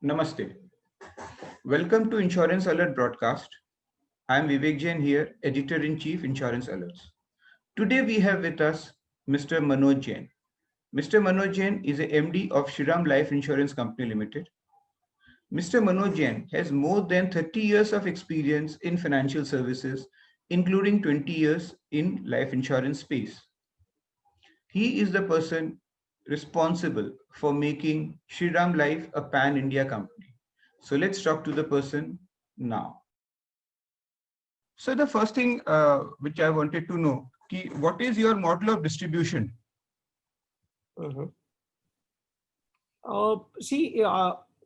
Namaste. Welcome to Insurance Alert broadcast. I am Vivek Jain here, Editor-in-Chief Insurance Alerts. Today we have with us Mr. Manoj Jain. Mr. Manoj Jain is a MD of Shriram Life Insurance Company Limited. Mr. Manoj Jain has more than 30 years of experience in financial services, including 20 years in life insurance space. He is the person responsible for making Shriram Life a pan-India company. So let's talk to the person now. So the first thing which I wanted to know, what is your model of distribution? Mhm.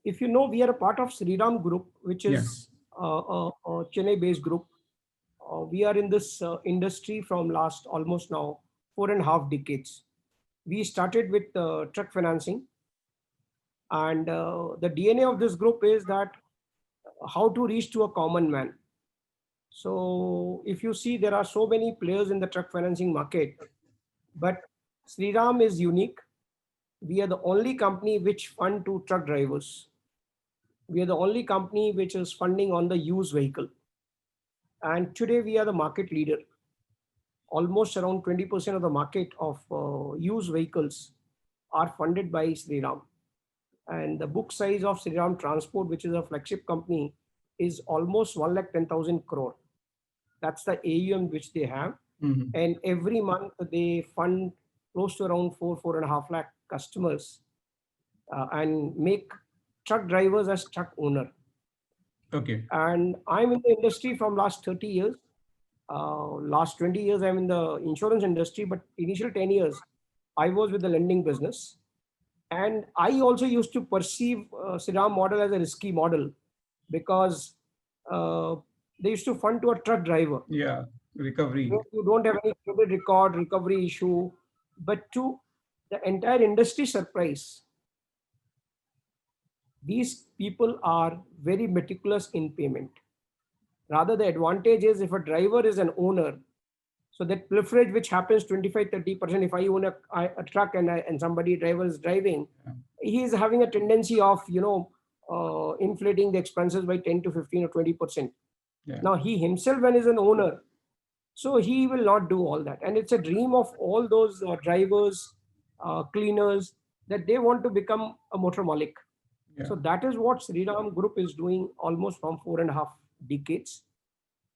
If you know, we are a part of Sriram Group, which Yeah. is a Chennai-based group. We are in this industry from last almost now 4.5 decades. We started with truck financing, and the DNA of this group is that how to reach to a common man. So if you see, there are so many players in the truck financing market, but Sriram is unique. We are the only company which fund to truck drivers. We are the only company which is funding on the used vehicle. And today we are the market leader. Almost around 20% of the market of used vehicles are funded by Sriram. And the book size of Sriram Transport, which is a flagship company, is almost 1,10,000 crore. That's the AUM which they have. Mhm. And every month they fund close to around 4.5 lakh customers and make truck drivers as truck owner. Okay. And I'm in the industry from last 30 years. Last 20 years I'm in the insurance industry, but initial 10 years I was with the lending business. And I also used to perceive Siram model as a risky model because uh, they used to fund to a truck driver. Yeah. Recovery. You don't have any credit record, recovery issue, but to the entire industry surprise, these people are very meticulous in payment. Rather, the advantage is if a driver is an owner, so that pilferage which happens 25-30%, if I own a truck and somebody driver is driving, he is having a tendency of, inflating the expenses by 10 to 15 or 20%. Yeah. Now, he himself, when is an owner, so he will not do all that. And it's a dream of all those drivers, cleaners, that they want to become a motor malik. Yeah. So that is what Sriram Group is doing almost from 4.5 decades.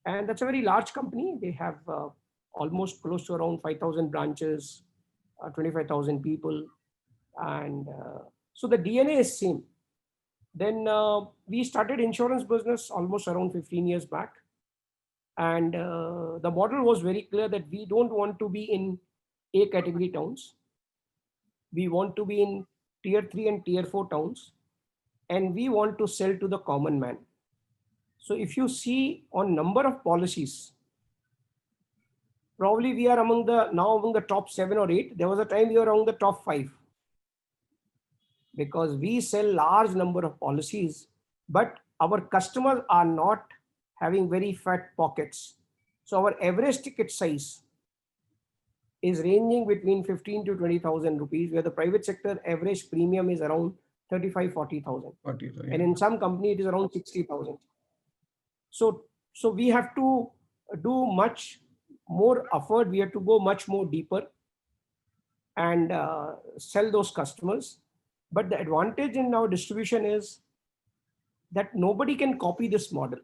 And that's a very large company. They have almost close to around 5,000 branches, 25,000 people. And so the DNA is same. Then we started insurance business almost around 15 years back. And the model was very clear that we don't want to be in A category towns. We want to be in tier 3 and tier 4 towns. And we want to sell to the common man. So if you see on number of policies, probably we are among the top 7 or 8. There was a time we were among the top 5 because we sell large number of policies, but our customers are not having very fat pockets. So our average ticket size is ranging between 15 to 20,000 rupees, where the private sector average premium is around 35-40,000, 40. and in some company it is around 60,000. So we have to do much more effort. We have to go much more deeper and sell those customers. But the advantage in our distribution is that nobody can copy this model.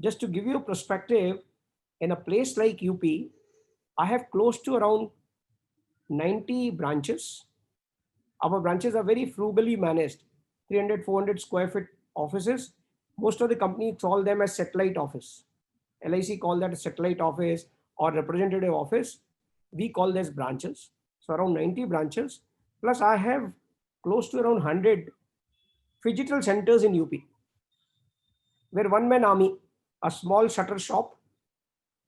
Just to give you a perspective, in a place like UP, I have close to around 90 branches. Our branches are very frugally managed, 300, 400 square feet offices. Most of the companies call them as satellite office. LIC call that a satellite office or representative office. We call this branches. So around 90 branches. Plus I have close to around 100 phygital centers in UP, where one man army, a small shutter shop.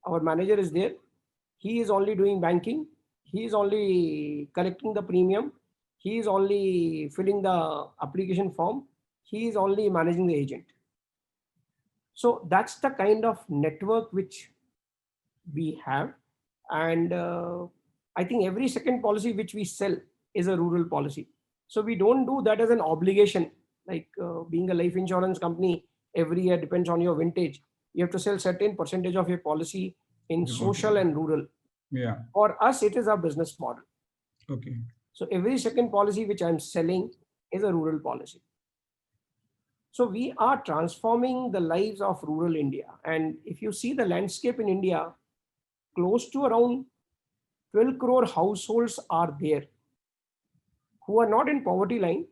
Our manager is there. He is only doing banking. He is only collecting the premium. He is only filling the application form. He is only managing the agent. So that's the kind of network which we have. And I think every second policy which we sell is a rural policy. So we don't do that as an obligation Like being a life insurance company, every year depends on your vintage. You have to sell certain percentage of your policy in social and rural. Yeah. For us, it is our business model. Okay. So every second policy which I'm selling is a rural policy. So we are transforming the lives of rural India. And if you see the landscape in India, close to around 12 crore households are there who are not in poverty line,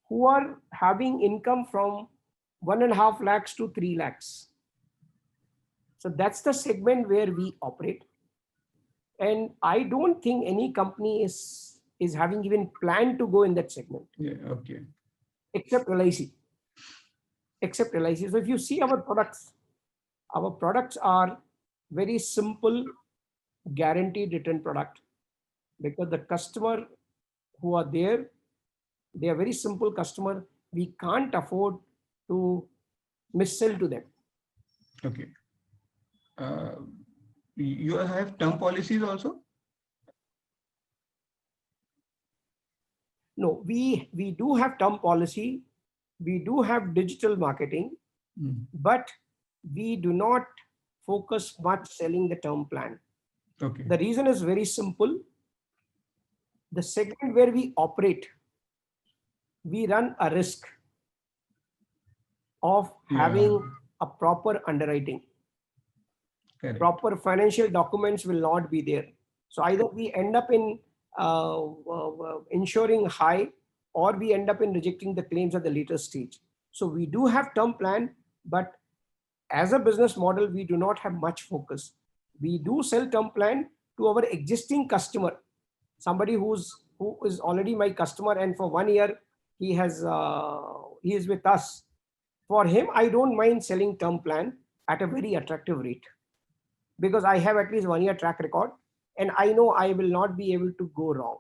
who are having income from 1.5 lakhs to 3 lakhs. So that's the segment where we operate. And I don't think any company is having even planned to go in that segment. Yeah. Okay. Except LIC. Except LIC. So if you see our products are very simple, guaranteed return product, because the customer who are there, they are very simple customer. We can't afford to missell to them. Okay. You have term policies also? No, we do have term policy. We do have digital marketing, but we do not focus much selling the term plan. Okay. The reason is very simple. The segment where we operate, we run a risk of having a proper underwriting. Correct. Proper financial documents will not be there. So either we end up in insuring high, or we end up in rejecting the claims at the later stage. So we do have term plan, but as a business model, we do not have much focus. We do sell term plan to our existing customer, somebody who is already my customer, and for 1 year he is with us. For him, I don't mind selling term plan at a very attractive rate, because I have at least 1 year track record and I know I will not be able to go wrong.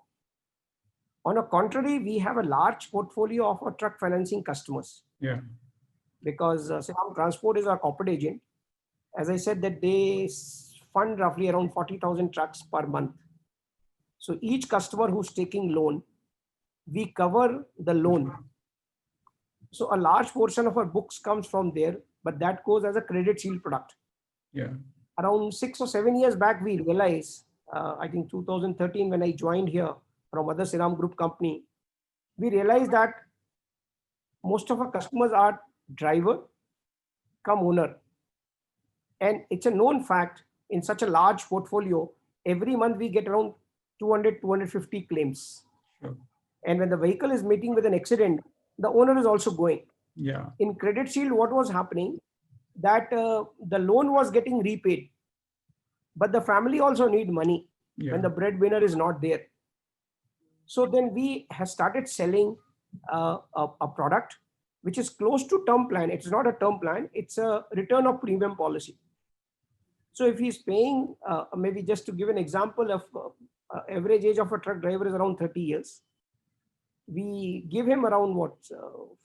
On the contrary, we have a large portfolio of our truck financing customers. Yeah. Because Shriram Transport is our corporate agent. As I said, that they fund roughly around 40,000 trucks per month. So each customer who's taking loan, we cover the loan. So a large portion of our books comes from there, but that goes as a credit shield product. Yeah. Around 6 or 7 years back, we realized, I think 2013, when I joined here from other Shriram Group company, we realized that most of our customers are driver come owner. And it's a known fact, in such a large portfolio, every month we get around 200, 250 claims. Sure. And when the vehicle is meeting with an accident, the owner is also going. Yeah. In Credit Shield, what was happening, that the loan was getting repaid, but the family also need money when the breadwinner is not there. So then we have started selling a product which is close to term plan. It's not a term plan, it's a return of premium policy. So if he's paying, maybe just to give an example of average age of a truck driver is around 30 years. We give him around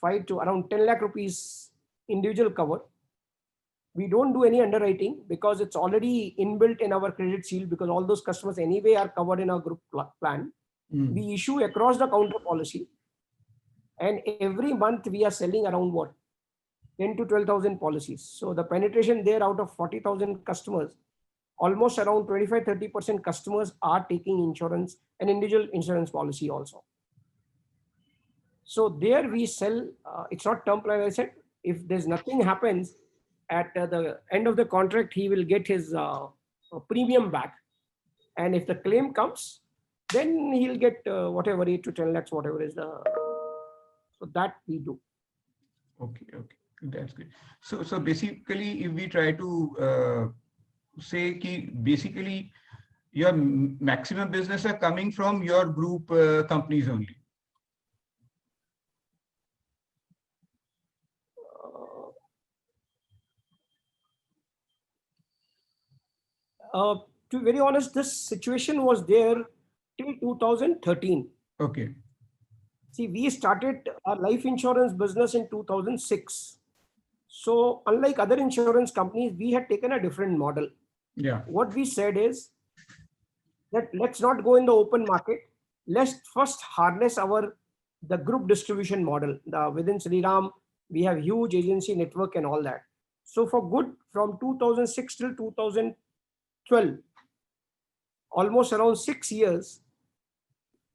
5 to around 10 lakh rupees individual cover. We don't do any underwriting because it's already inbuilt in our Credit Shield, because all those customers anyway are covered in our group plan. We issue across the counter policy. And every month we are selling around 10 to 12,000 policies. So the penetration there, out of 40,000 customers, almost around 25-30% customers are taking insurance, an individual insurance policy also. So there we sell, it's not term plan, I said. If there's nothing happens, at the end of the contract, he will get his premium back. And if the claim comes, then he'll get whatever 8 to 10 lakhs, whatever is the, so that we do. Okay, okay, that's good. So basically, if we try to say ki basically your maximum business are coming from your group companies only. To be very honest, this situation was there till 2013. Okay. See, we started our life insurance business in 2006. So unlike other insurance companies, we had taken a different model. Yeah. What we said is that let's not go in the open market. Let's first harness our the group distribution model. Within Shriram, we have huge agency network and all that. So for good, from 2006 till 2012, almost around 6 years,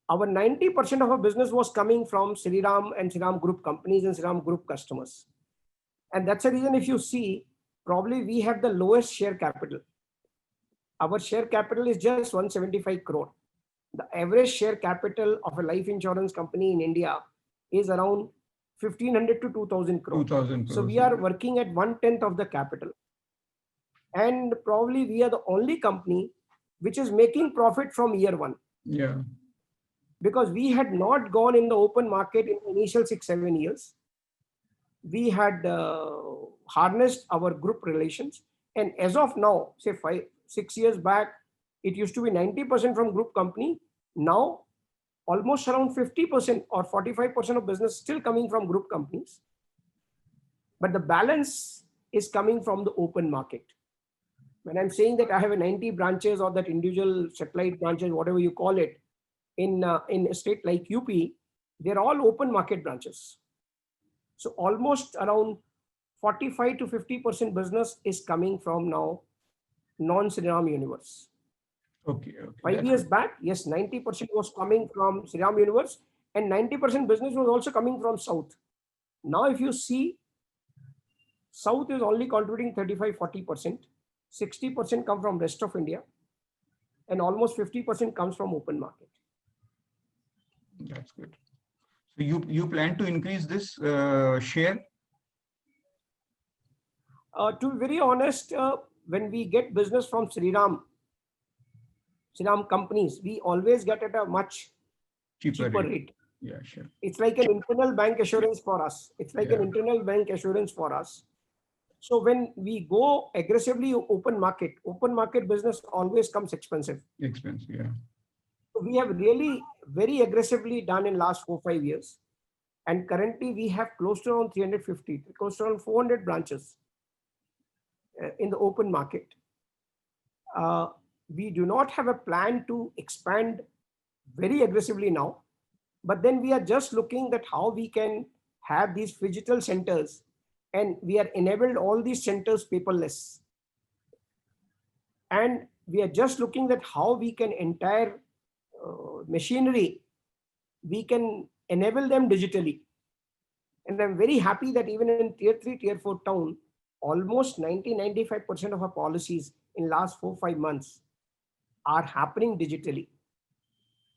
our 90% of our business was coming from Shriram and Shriram Group companies and Shriram Group customers. And that's the reason, if you see, probably we have the lowest share capital. Our share capital is just 175 crore. The average share capital of a life insurance company in India is around 1500 to 2000 crore. 2000 crores. So we are working at 1/10 of the capital. And probably we are the only company which is making profit from year one. Yeah. Because we had not gone in the open market in the initial 6-7 years. We had harnessed our group relations. And as of now, say 5-6 years back, it used to be 90% from group company. Now, almost around 50% or 45% of business still coming from group companies. But the balance is coming from the open market. When I'm saying that I have a 90 branches or that individual satellite branches, whatever you call it, in a state like UP, they're all open market branches. So almost around 45 to 50% business is coming from now non-Shriram universe. Okay. 5 years back, yes, 90% was coming from Shriram universe and 90% business was also coming from South. Now, if you see, South is only contributing 35-40%, 60% come from rest of India, and almost 50% comes from open market. That's good. So you plan to increase this share? To be very honest, when we get business from Shriram companies, we always get at a much cheaper rate. Yeah, sure. It's like an internal bank assurance for us. So when we go aggressively open market business always comes expensive. Yeah. So we have really very aggressively done in last 4-5 years. And currently we have close to around 350, close to around 400 branches in the open market. We do not have a plan to expand very aggressively now, but then we are just looking at how we can have these phygital centers, and we are enabled all these centers paperless. And we are just looking at how we can entire machinery, we can enable them digitally. And I'm very happy that even in tier 3, tier 4 town, almost 90-95% of our policies in last 4-5 months are happening digitally.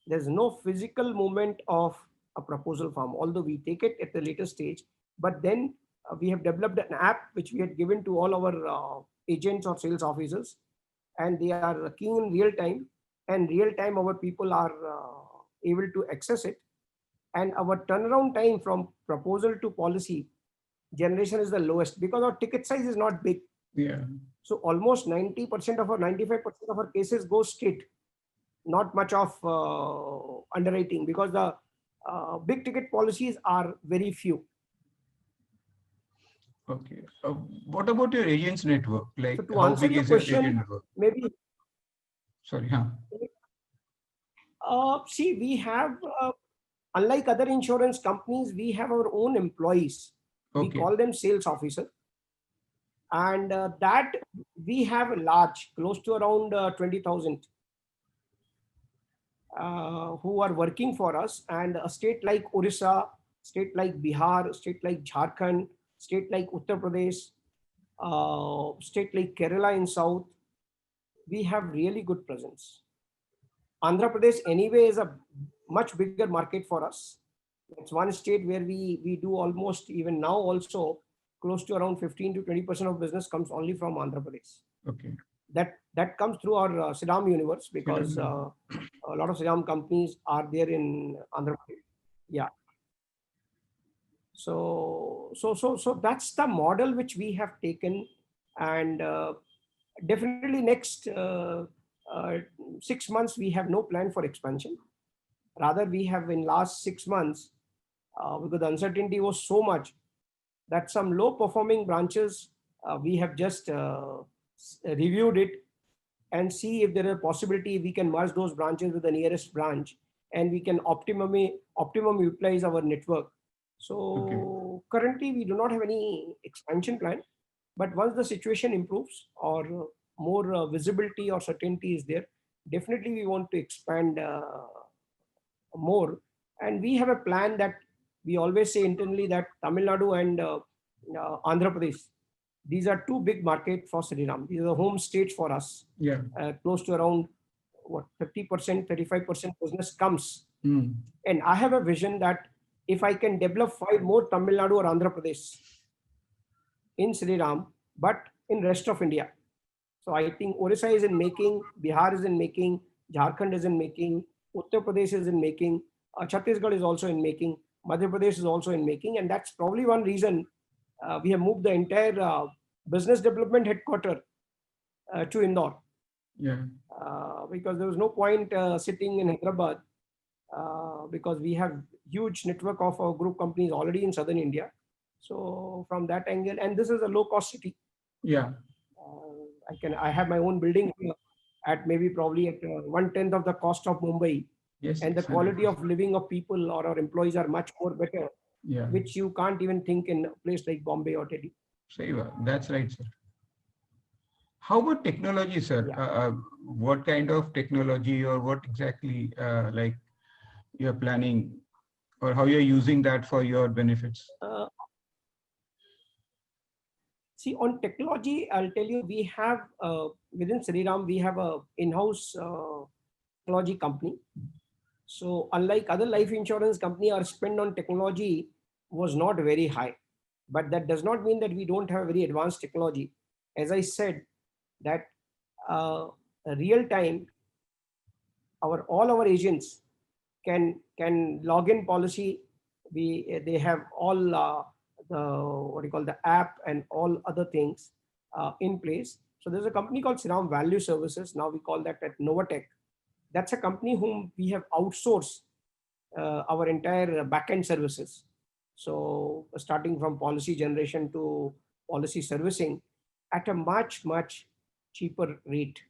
There's no physical movement of a proposal form, although we take it at the later stage. But then we have developed an app which we had given to all our agents or sales officers, and they are keying in real time. And real time our people are able to access it. And our turnaround time from proposal to policy generation is the lowest because our ticket size is not big. Yeah. So almost 90% of our 95% of our cases go straight. Not much of underwriting because the big ticket policies are very few. Okay. What about your agents network? Like, so to how answer big your is your question, agent network? maybe. Sorry. See, we have, unlike other insurance companies, we have our own employees. Okay. We call them sales officer. And that we have a large, close to around 20,000 who are working for us. And a state like Orissa, state like Bihar, state like Jharkhand, state like Uttar Pradesh, state like Kerala in South, we have really good presence. Andhra Pradesh anyway is a much bigger market for us. It's one state where we do almost, even now also, close to around 15 to 20% of business comes only from Andhra Pradesh. Okay. That comes through our Shriram universe because a lot of Shriram companies are there in Andhra Pradesh. Yeah. So that's the model which we have taken, and definitely next 6 months we have no plan for expansion. Rather, we have in last 6 months, because the uncertainty was so much that some low performing branches, we have just reviewed it and see if there is a possibility we can merge those branches with the nearest branch and we can optimum utilize our network. So currently we do not have any expansion plan, but once the situation improves or more visibility or certainty is there, definitely we want to expand more. And we have a plan that we always say internally that Tamil Nadu and Andhra Pradesh, these are two big markets for Sriram. These are the home states for us. Yeah. Close to around what 30%, 35% business comes. Mm. And I have a vision that if I can develop 5 more Tamil Nadu or Andhra Pradesh in Sriram, but in rest of India. So I think Orissa is in making, Bihar is in making, Jharkhand is in making, Uttar Pradesh is in making, Chhattisgarh is also in making, Madhya Pradesh is also in making, and that's probably one reason we have moved the entire business development headquarters to Indore. Yeah. Because there was no point sitting in Hyderabad because we have huge network of our group companies already in southern India. So from that angle, and this is a low cost city. Yeah. I have my own building here at maybe probably at 1/10 of the cost of Mumbai. Yes. And the quality of living of people or our employees are much more better, yeah, which you can't even think in a place like Bombay or Delhi. That's right, sir. How about technology, sir? Yeah. What kind of technology or what exactly like you're planning or how you're using that for your benefits? See, on technology, I'll tell you, we have within Sriram, we have a in-house technology company. So unlike other life insurance company, our spend on technology was not very high. But that does not mean that we don't have very advanced technology. As I said, that real time, all our agents can log in policy. They have all the app and all other things in place. So there's a company called Sriram Value Services. Now we call that at Novatech. That's a company whom we have outsourced our entire backend services. So starting from policy generation to policy servicing at a much cheaper rate.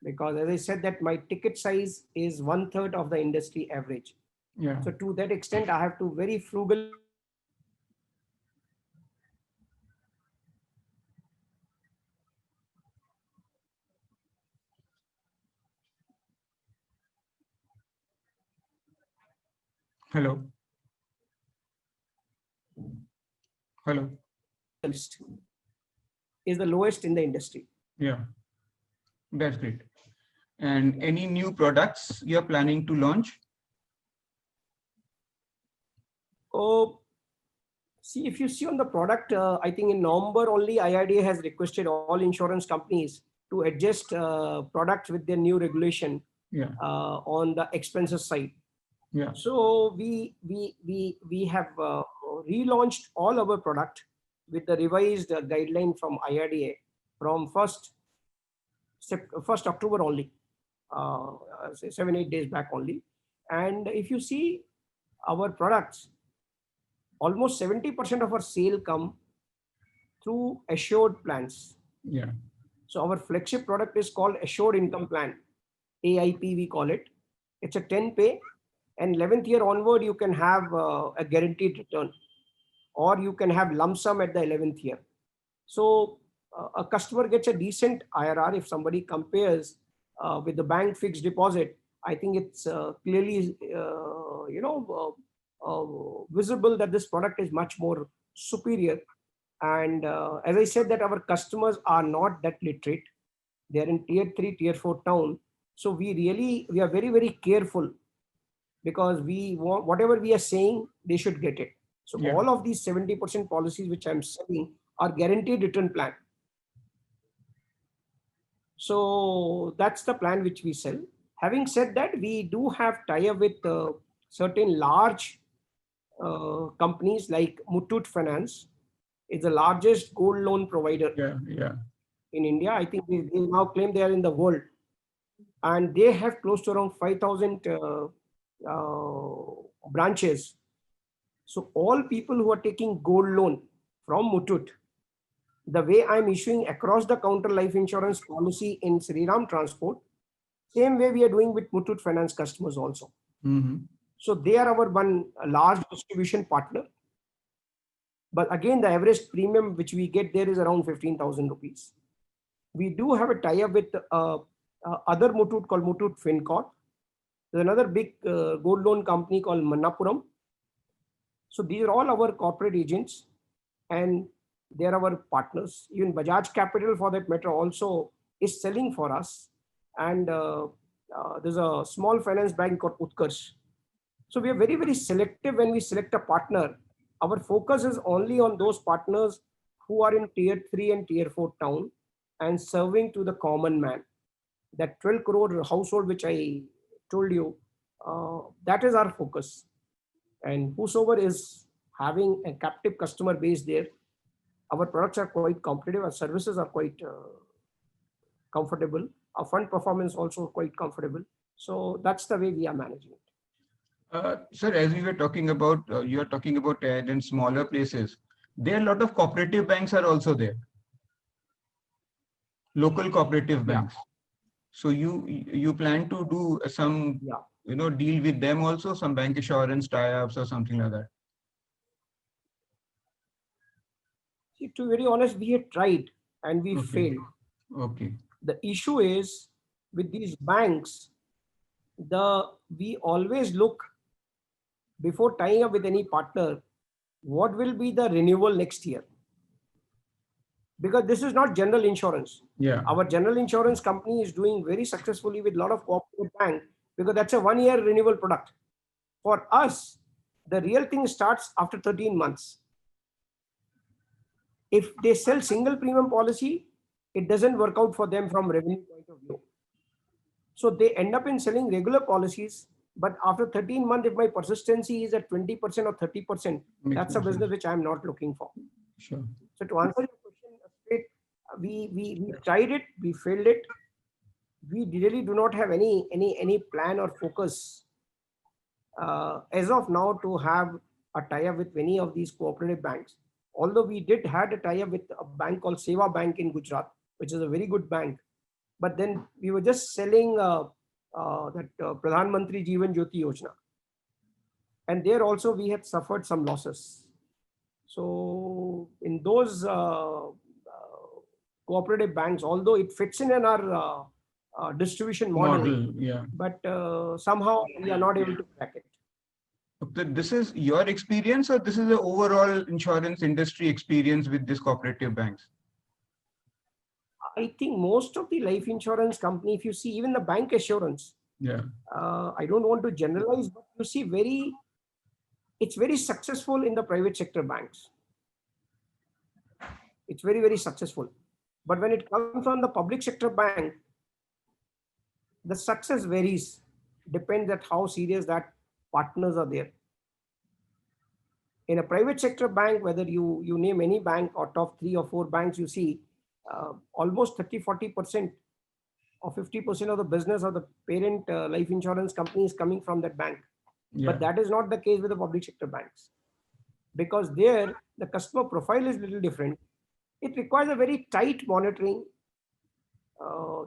Because as I said that my ticket size is 1/3 of the industry average. Yeah. So to that extent, I have to very frugal. Hello. Hello. Is the lowest in the industry. Yeah, that's great. And any new products you're planning to launch? Oh, see, if you see on the product, I think in November only IRDA has requested all insurance companies to adjust products with their new regulation. Yeah. On the expenses side. Yeah. So we have relaunched all our product with the revised guideline from IRDA from 1st October only, 7-8 days back only. And if you see our products, almost 70% of our sale come through assured plans. Yeah. So our flagship product is called Assured Income Plan, AIP we call it. It's a 10 pay, and 11th year onward you can have a guaranteed return, or you can have lump sum at the 11th year. So a customer gets a decent IRR if somebody compares with the bank fixed deposit. I think it's clearly visible that this product is much more superior. And as I said that our customers are not that literate. They are in tier 3, tier 4 town. So we are very careful, because we want whatever we are saying, they should get it. So Yeah. all of these 70% policies which I'm selling are guaranteed return plan. So that's the plan which we sell. Having said that, we do have tie-up with certain large companies like Muthoot Finance is the largest gold loan provider in India. I think they now claim they are in the world. And they have close to around 5,000 branches. So all people who are taking gold loan from Muthoot, the way I'm issuing across the counter life insurance policy in Sriram Transport, same way we are doing with Muthoot Finance customers also. So they are our one large distribution partner. But again, the average premium which we get there is around 15,000 rupees. We do have a tie-up with other Muthoot called Muthoot FinCorp. There's another big gold loan company called Manappuram. So these are all our corporate agents and they're our partners. Even Bajaj Capital, for that matter, also is selling for us. And there's a small finance bank called Utkarsh. So we are very, very selective when we select a partner. Our focus is only on those partners who are in tier 3 and tier 4 town and serving to the common man. That 12 crore household which I told you, that is our focus. And whosoever is having a captive customer base there, our products are quite competitive, our services are quite comfortable, our fund performance also quite comfortable. So that's the way we are managing it. Sir, as we were talking about, you are talking about in smaller places. There are a lot of cooperative banks are also there. Local cooperative banks. So you plan to do some, deal with them also, some bank assurance tie-ups or something like that? See, to be very honest, we had tried and we failed. Okay. The issue is with these banks, we always look before tying up with any partner, what will be the renewal next year? Because this is not general insurance. Yeah. Our general insurance company is doing very successfully with a lot of cooperative banks because that's a 1-year renewal product. For us, the real thing starts after 13 months. If they sell single premium policy, it doesn't work out for them from revenue point of view. So they end up in selling regular policies, but after 13 months, if my persistency is at 20% or 30%, that's a business which I'm not looking for. Sure. So to answer your question straight, we tried it, we failed it. We really do not have any plan or focus as of now to have a tie-up with many of these cooperative banks. Although we did had a tie-up with a bank called Seva Bank in Gujarat, which is a very good bank. But then we were just selling that Pradhan Mantri Jeevan Jyoti Yojana. And there also we had suffered some losses. So in those cooperative banks, although it fits in our distribution model, but somehow we are not able to crack it. This is your experience or this is the overall insurance industry experience with these cooperative banks? I think most of the life insurance company, if you see even the bank assurance, I don't want to generalize, but you see it's very successful in the private sector banks. It's very, very successful. But when it comes on the public sector bank, the success varies, depends at how serious that partners are there. In a private sector bank, whether you name any bank or top 3 or 4 banks, you see almost 30-40% or 50% of the business of the parent life insurance company is coming from that bank. But that is not the case with the public sector banks, because there the customer profile is a little different. It requires a very tight monitoring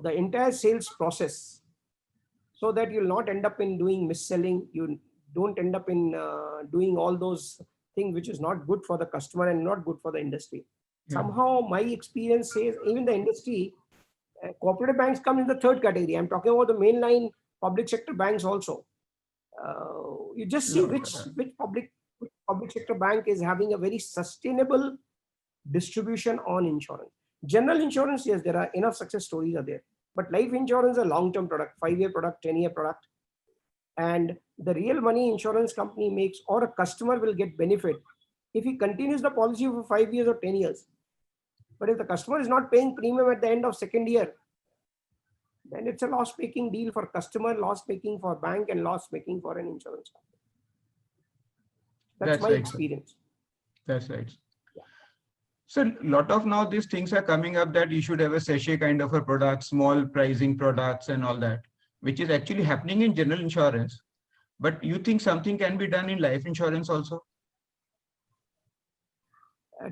the entire sales process, so that you'll not end up in doing mis-selling. You don't end up in doing all those things which is not good for the customer and not good for the industry. Somehow my experience says even the industry, cooperative banks come in the third category. I'm talking about the mainline public sector banks also. You just see which public sector bank is having a very sustainable distribution on insurance. General insurance, yes, there are enough success stories are there. But life insurance is a long-term product, 5-year product, 10-year product. And the real money insurance company makes, or a customer will get benefit if he continues the policy for 5 years or 10 years. But if the customer is not paying premium at the end of second year, then it's a loss-making deal for customer, loss-making for bank, and loss-making for an insurance company. That's my experience. That's right. So a lot of now these things are coming up that you should have a sachet kind of a product, small pricing products and all that, which is actually happening in general insurance. But you think something can be done in life insurance also?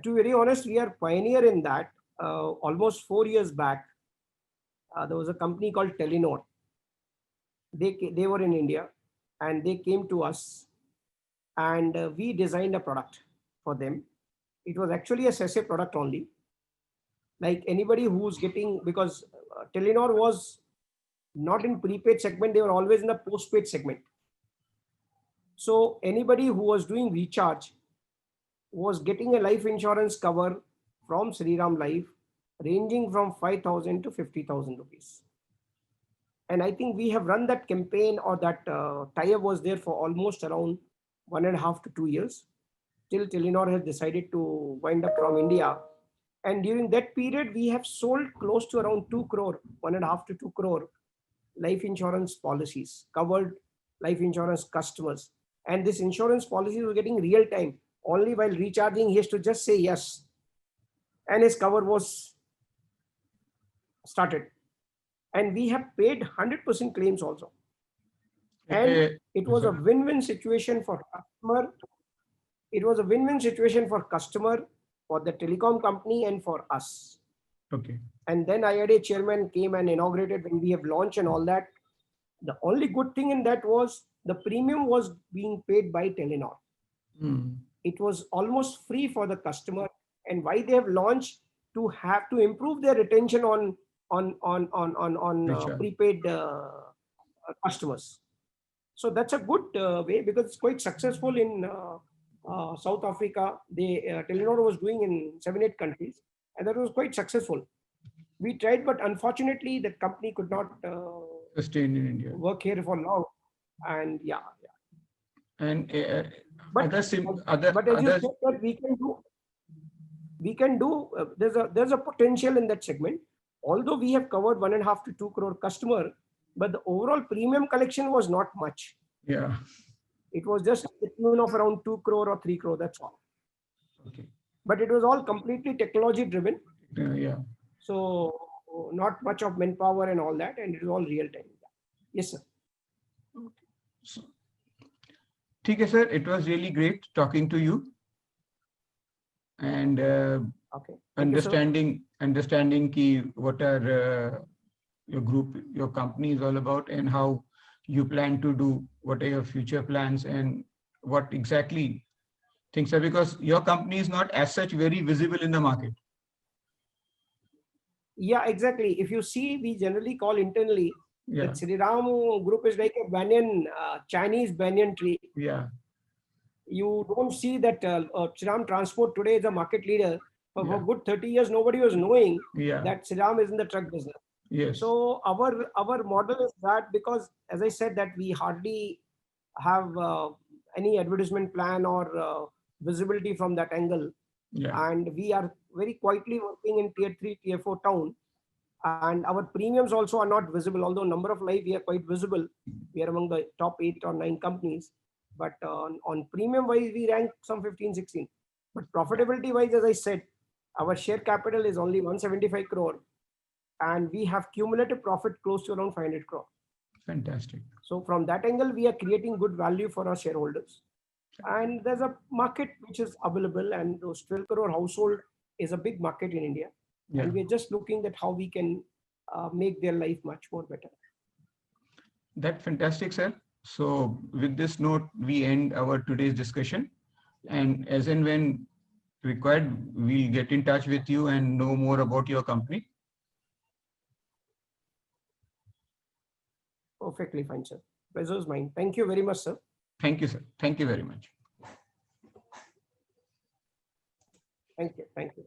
To be very honest, we are pioneer in that. Almost 4 years back, there was a company called Telenor. They were in India and they came to us, and we designed a product for them. It was actually a SESE product only. Like anybody who's getting, because Telenor was not in prepaid segment, they were always in the postpaid segment. So anybody who was doing recharge was getting a life insurance cover from Shriram Life, ranging from 5,000 to 50,000 rupees. And I think we have run that campaign, or that tie-up was there for almost around 1.5 to 2 years, till Telenor has decided to wind up from India. And during that period, we have sold close to around 2 crore, 1.5 to 2 crore life insurance policies, covered life insurance customers. And this insurance policy was getting real time. Only while recharging, he has to just say yes, and his cover was started. And we have paid 100% claims also. And it was a win-win situation for customer. It was a win-win situation for customer, for the telecom company, and for us. Okay. And then IRDA chairman came and inaugurated when we have launched and all that. The only good thing in that was the premium was being paid by Telenor. It was almost free for the customer. And why they have launched, to have to improve their retention on prepaid customers. So that's a good way, because it's quite successful in South Africa. Telenor was doing in 7-8 countries, and that was quite successful. We tried, but unfortunately, the company could not sustain in India, work here for long. And and but as you said that we can do. There's a potential in that segment. Although we have covered 1.5 to 2 crore customer, but the overall premium collection was not much. Yeah. It was just the tune of around 2 crore or 3 crore, that's all. Okay. But it was all completely technology driven. Yeah. So not much of manpower and all that, and it was all real time. Yes, sir. So, okay, sir. It was really great talking to you, and okay. understanding ki what are your group, your company is all about, and how you plan to do, what are your future plans, and what exactly things are, because your company is not as such very visible in the market. Yeah, exactly. If you see, we generally call internally that Shriram Group is like a banyan, Chinese banyan tree. Yeah. You don't see that Shriram Transport today is a market leader. But for good 30 years, nobody was knowing that Shriram is in the truck business. Yes. So our model is that, because as I said, that we hardly have any advertisement plan or visibility from that angle. Yeah. And we are very quietly working in tier 3, tier 4 town. And our premiums also are not visible, although number of life we are quite visible. We are among the top 8 or 9 companies. But on premium wise, we rank some 15, 16. But profitability wise, as I said, our share capital is only 175 crore. And we have cumulative profit close to around 500 crore. Fantastic. So from that angle, we are creating good value for our shareholders. And there's a market which is available, and those 12 crore household is a big market in India. Yeah. And we're just looking at how we can make their life much more better. That's fantastic, sir. So with this note, we end our today's discussion. And as and when required, we'll get in touch with you and know more about your company. Perfectly fine, sir. Pleasure is mine. Thank you very much, sir. Thank you, sir. Thank you very much. Thank you. Thank you.